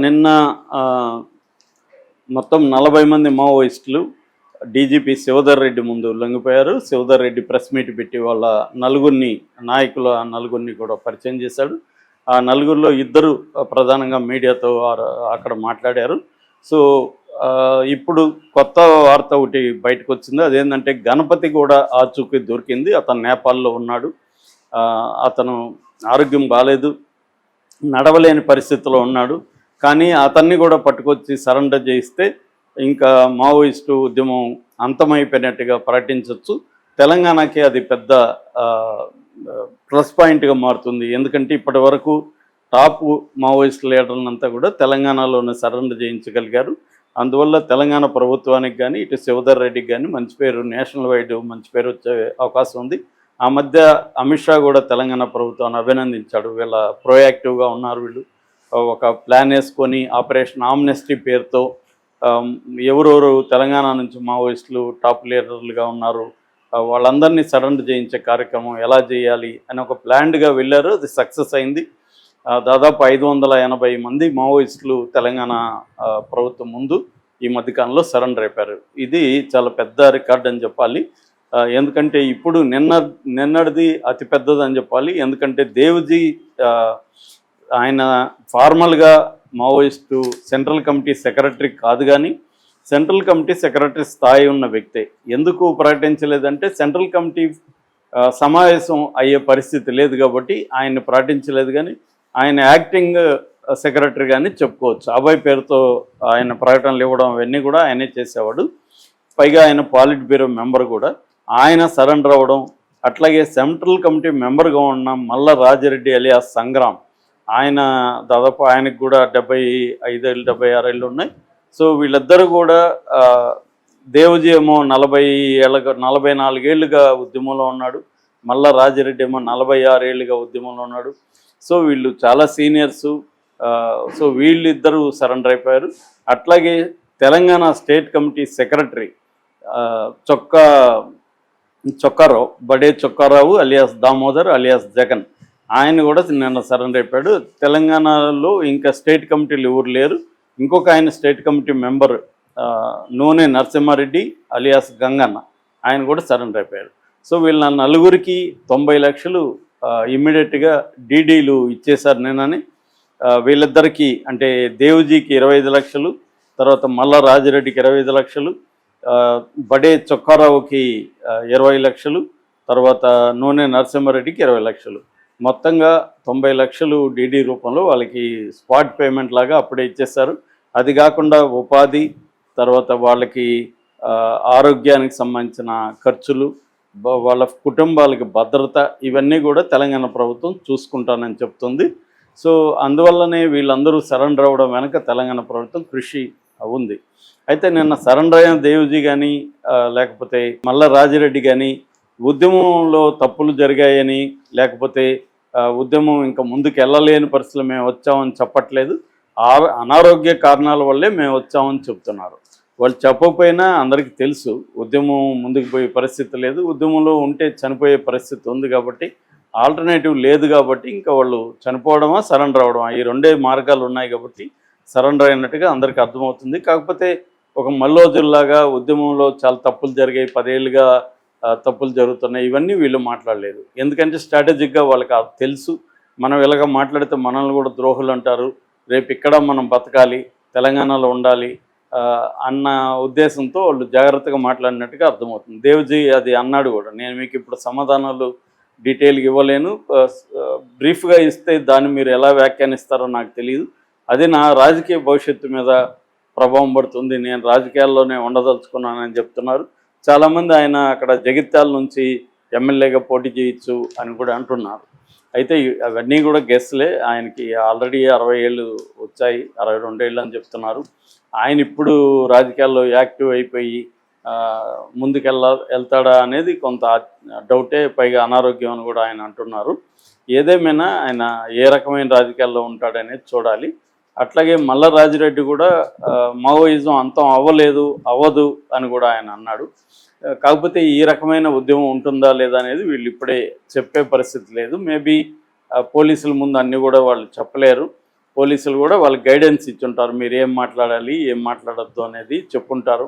నిన్న మొత్తం 40 మంది మావోయిస్టులు డీజీపీ శివధర్ రెడ్డి ముందు లొంగిపోయారు. శివధర్ రెడ్డి ప్రెస్ మీట్ పెట్టి వాళ్ళ నలుగురిని కూడా పరిచయం చేశాడు. ఆ నలుగురిలో ఇద్దరు ప్రధానంగా మీడియాతో అక్కడ మాట్లాడారు. సో ఇప్పుడు కొత్త వార్త ఒకటి బయటకు వచ్చింది. అదేంటంటే గణపతి కూడా ఆచూకీ దొరికింది. అతను నేపాల్లో ఉన్నాడు. అతను ఆరోగ్యం బాగాలేదు, నడవలేని పరిస్థితిలో ఉన్నాడు. కానీ అతన్ని కూడా పట్టుకొచ్చి సరెండర్ చేయిస్తే ఇంకా మావోయిస్టు ఉద్యమం అంతమైపోయినట్టుగా ప్రకటించవచ్చు. తెలంగాణకి అది పెద్ద ప్లస్ పాయింట్గా మారుతుంది. ఎందుకంటే ఇప్పటి వరకు టాప్ మావోయిస్ట్ లీడర్లంతా కూడా తెలంగాణలోనే సరెండర్ చేయించగలిగారు. అందువల్ల తెలంగాణ ప్రభుత్వానికి కానీ ఇటు శివధర్ రెడ్డికి కానీ మంచి పేరు, నేషనల్ వైడ్ మంచి పేరు వచ్చే అవకాశం ఉంది. ఆ మధ్య అమిత్ షా కూడా తెలంగాణ ప్రభుత్వాన్ని అభినందించాడు. వీళ్ళ ప్రోయాక్టివ్గా ఉన్నారు, వీళ్ళు ఒక ప్లాన్ వేసుకొని ఆపరేషన్ ఆమ్నెస్టీ పేరుతో ఎవరెవరు తెలంగాణ నుంచి మావోయిస్టులు టాప్ లీడర్లుగా ఉన్నారు వాళ్ళందరినీ సరెండర్ చేయించే కార్యక్రమం ఎలా చేయాలి అని ఒక ప్లాన్డ్గా వెళ్ళారు. అది సక్సెస్ అయింది. దాదాపు 580 మంది మావోయిస్టులు తెలంగాణ ప్రభుత్వం ముందు ఈ మధ్యకాలంలో సరెండర్ అయిపోయారు. ఇది చాలా పెద్ద రికార్డ్ అని చెప్పాలి. ఎందుకంటే ఇప్పుడు నిన్నటిది అతి పెద్దదని చెప్పాలి. ఎందుకంటే దేవ్జీ ఆయన ఫార్మల్గా మావోయిస్టు సెంట్రల్ కమిటీ సెక్రటరీ కాదు, కానీ సెంట్రల్ కమిటీ సెక్రటరీ స్థాయి ఉన్న వ్యక్తే. ఎందుకు ప్రకటించలేదంటే సెంట్రల్ కమిటీ సమావేశం అయ్యే పరిస్థితి లేదు కాబట్టి ఆయన్ని ప్రకటించలేదు. కానీ ఆయన యాక్టింగ్ సెక్రటరీ కానీ చెప్పుకోవచ్చు. అభయ్ పేరుతో ఆయన ప్రకటనలు ఇవ్వడం అవన్నీ కూడా ఆయనే చేసేవాడు. పైగా ఆయన పాలిట్ బ్యూరో మెంబర్ కూడా. ఆయన సరెండర్ అవ్వడం, అట్లాగే సెంట్రల్ కమిటీ మెంబర్గా ఉన్న మల్ల రాజిరెడ్డి అలియాస్ సంగ్రామ్, ఆయన దాదాపు ఆయనకు కూడా 75 76 ఏళ్ళు ఉన్నాయి. సో వీళ్ళిద్దరూ కూడా దేవజీ ఏమో 44 ఏళ్ళుగా ఉద్యమంలో ఉన్నాడు. మల్ల రాజిరెడ్డి ఏమో 46 ఏళ్ళుగా ఉద్యమంలో ఉన్నాడు. సో వీళ్ళు చాలా సీనియర్సు. సో వీళ్ళిద్దరూ సరెండర్ అయిపోయారు. అట్లాగే Telangana state committee secretary Chokka Rao, బడే చొక్కారావు అలియాస్ దామోదర్ అలియాస్ జగన్, ఆయన కూడా నిన్న సరెండర్ అయిపోయాడు. తెలంగాణలో ఇంకా స్టేట్ కమిటీలు ఎవరు లేరు. ఇంకొక ఆయన స్టేట్ కమిటీ మెంబర్ నూనె నరసింహారెడ్డి అలియాస్ గంగన్న, ఆయన కూడా సరెండర్ అయిపోయారు. సో వీళ్ళ నలుగురికి 90 లక్షలు ఇమ్మీడియట్గా డీడీలు ఇచ్చేశారు నిన్నని. వీళ్ళిద్దరికీ అంటే దేవ్జీకి 25 లక్షలు, తర్వాత మల్ల రాజిరెడ్డికి 25 లక్షలు, బడే చొక్కారావుకి 20 లక్షలు, తర్వాత నూనె నరసింహారెడ్డికి 20 లక్షలు, మొత్తంగా 90 లక్షలు డీడీ రూపంలో వాళ్ళకి స్పాట్ పేమెంట్ లాగా అప్పుడే ఇచ్చేస్తారు. అది కాకుండా ఉపాధి, తర్వాత వాళ్ళకి ఆరోగ్యానికి సంబంధించిన ఖర్చులు, వాళ్ళ కుటుంబాలకి భద్రత, ఇవన్నీ కూడా తెలంగాణ ప్రభుత్వం చూసుకుంటానని చెప్తుంది. సో అందువల్లనే వీళ్ళందరూ సరెండర్ అవ్వడం వెనక తెలంగాణ ప్రభుత్వం కృషి ఉంది. అయితే నిన్న సరెండర్ అయిన దేవ్జీ కానీ లేకపోతే మల్ల రాజిరెడ్డి కానీ ఉద్యమంలో తప్పులు జరిగాయని, లేకపోతే ఉద్యమం ఇంకా ముందుకు వెళ్ళలేని పరిస్థితులు మేము వచ్చామని చెప్పట్లేదు. అనారోగ్య కారణాల వల్లే మేము వచ్చామని చెప్తున్నారు. వాళ్ళు చెప్పకపోయినా అందరికీ తెలుసు ఉద్యమం ముందుకు పోయే పరిస్థితి లేదు, ఉద్యమంలో ఉంటే చనిపోయే పరిస్థితి ఉంది కాబట్టి, ఆల్టర్నేటివ్ లేదు కాబట్టి ఇంకా వాళ్ళు చనిపోవడమా సరెండర్ అవ్వడమా ఈ రెండే మార్గాలు ఉన్నాయి కాబట్టి సరెండర్ అయినట్టుగా అందరికీ అర్థమవుతుంది. కాకపోతే ఒక మల్లోజుల్లాగా ఉద్యమంలో చాలా తప్పులు జరిగాయి, 10 ఏళ్ళుగా తప్పులు జరుగుతున్నాయి, ఇవన్నీ వీళ్ళు మాట్లాడలేదు. ఎందుకంటే స్ట్రాటజిక్గా వాళ్ళకి తెలుసు, మనం ఇలాగ మాట్లాడితే మనల్ని కూడా ద్రోహులు అంటారు, రేపు ఇక్కడ మనం బతకాలి, తెలంగాణలో ఉండాలి అన్న ఉద్దేశంతో వాళ్ళు జాగ్రత్తగా మాట్లాడినట్టుగా అర్థమవుతుంది. దేవ్జీ అది అన్నాడు కూడా. నేను మీకు ఇప్పుడు సమాధానాలు డీటెయిల్గా ఇవ్వలేను, బ్రీఫ్గా ఇస్తే దాన్ని మీరు ఎలా వ్యాఖ్యానిస్తారో నాకు తెలియదు, అది నా రాజకీయ భవిష్యత్తు మీద ప్రభావం పడుతుంది, నేను రాజకీయాల్లోనే ఉండదలుచుకున్నానని చెప్తున్నారు. చాలామంది ఆయన అక్కడ జగిత్యాల నుంచి ఎమ్మెల్యేగా పోటీ చేయొచ్చు అని కూడా అంటున్నారు. అయితే అవన్నీ కూడా గెస్లే. ఆయనకి ఆల్రెడీ 60 ఏళ్ళు వచ్చాయి, 62 ఏళ్ళు అని చెప్తున్నారు. ఆయన ఇప్పుడు రాజకీయాల్లో యాక్టివ్ అయిపోయి వెళ్తాడా అనేది కొంత డౌటే, పైగా అనారోగ్యం అని కూడా ఆయన అంటున్నారు. ఏదేమైనా ఆయన ఏ రకమైన రాజకీయాల్లో ఉంటాడనేది చూడాలి. అట్లాగే మల్ల రాజిరెడ్డి కూడా మావోయిజం అంతం అవ్వదు అని కూడా ఆయన అన్నాడు. కాకపోతే ఈ రకమైన ఉద్యమం ఉంటుందా లేదా అనేది వీళ్ళు ఇప్పుడే చెప్పే పరిస్థితి లేదు. మేబీ పోలీసుల ముందు అన్నీ కూడా వాళ్ళు చెప్పలేరు. పోలీసులు కూడా వాళ్ళకి గైడెన్స్ ఇచ్చుంటారు, మీరు ఏం మాట్లాడాలి ఏం మాట్లాడొద్దు అనేది చెప్పుంటారు.